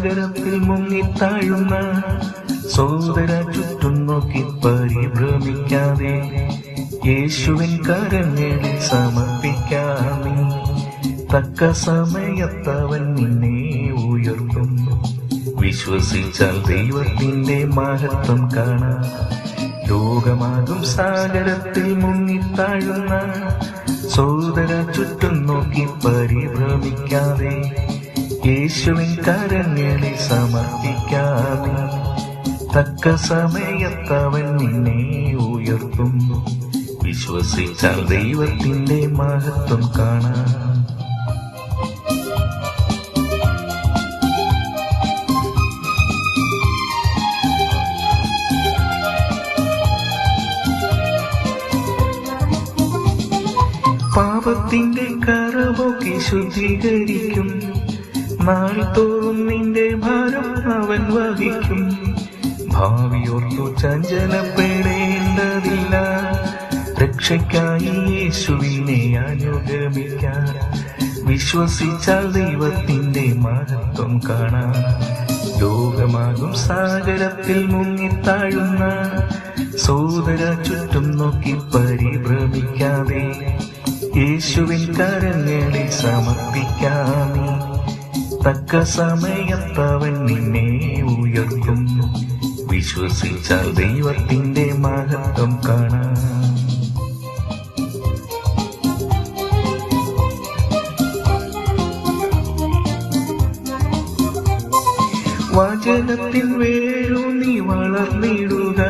സാഗരത്തിൽ മുങ്ങിത്താഴുന്ന സോദര ചുറ്റും നോക്കി പരിഭ്രമിക്കാതെ യേശുവിൻ കരങ്ങളിൽ സമർപ്പിക്കാമേ. തക്ക സമയത്തവൻ നിന്നെ ഉയർത്തും. വിശ്വസിച്ചാൽ ദൈവത്തിന്റെ മഹത്വം കാണാം. ലോകമാകും സാഗരത്തിൽ മുങ്ങിത്താഴുന്ന സോദര ചുറ്റും നോക്കി പരിഭ്രമിക്കാതെ യേശുവിൻ കരങ്ങളിൽ സമർപ്പിക്കാമേ. തക്ക സമയത്തവൻ നിന്നെ ഉയർത്തും. വിശ്വസിച്ചാൽ ദൈവത്തിന്റെ മഹത്വം കാണാം. പാപത്തിന്റെ കറവൊക്കെ ശുദ്ധീകരിക്കും. നാൾ തോറും നിന്റെ ഭാരം അവൻ വഹിക്കും. ഭാവിയോർത്തു ചഞ്ചലപ്പെടേണ്ടതില്ല. രക്ഷയ്ക്കായി യേശുവിനെ അനുഗമിക്കാൻ. വിശ്വസിച്ചാൽ ദൈവത്തിന്റെ മഹത്വം കാണാം. ലോകമാകും സാഗരത്തിൽ മുങ്ങിത്താഴുന്ന സോദര ചുറ്റും നോക്കി പരിഭ്രമിക്കാതെ യേശുവിൻ കരങ്ങളിൽ സമർപ്പിക്കാമേ. തക്ക സമയത്തവൻ നിന്നെ ഉയർത്തും. വിശ്വസിച്ചാൽ ദൈവത്തിന്റെ മഹത്വം കാണാം. വചനത്തിൽ വേരൂന്നി വളർന്നിടുക.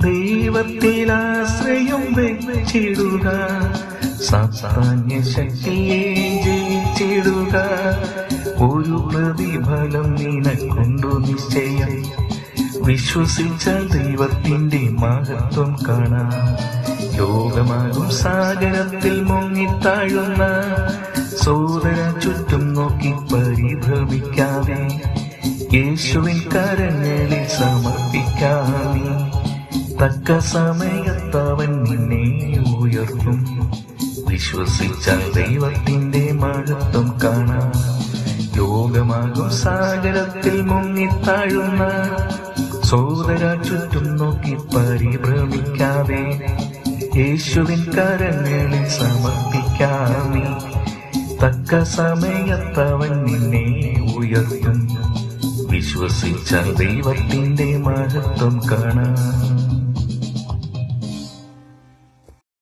ദൈവത്തിൽ ആശ്രയം വെച്ചിടുക. സാത്താന്യ ശക്തിയെ ജയിച്ചിടുക. ഒരു പ്രതിഫലം നിനക്കൊണ്ടു നിശ്ചയം. വിശ്വസിച്ചാൽ ദൈവത്തിന്റെ മഹത്വം കാണാം. ലോകമാകും സാഗരത്തിൽ മുങ്ങിത്താഴുന്ന സോദര ചുറ്റും നോക്കി പരിഭ്രമിക്കാതെ യേശുവിൻ കരങ്ങളിൽ സമർപ്പിക്കാമേ. തക്ക സമയത്തവൻ നിന്നെ ഉയർത്തും. വിശ്വസിച്ചാൽ ദൈവത്തിന്റെ മഹത്വം കാണാം. ലോകമാകും സാഗരത്തിൽ മുങ്ങിത്താഴുന്ന സോദര ചുറ്റും നോക്കി പരിഭ്രമിക്കാതെ യേശുവിൻ കരങ്ങളിൽ സമർപ്പിക്കാമേ. തക്ക സമയത്തവൻ നിന്നെ ഉയർത്തും. വിശ്വസിച്ചാൽ ദൈവത്തിന്റെ മഹത്വം കാണാം.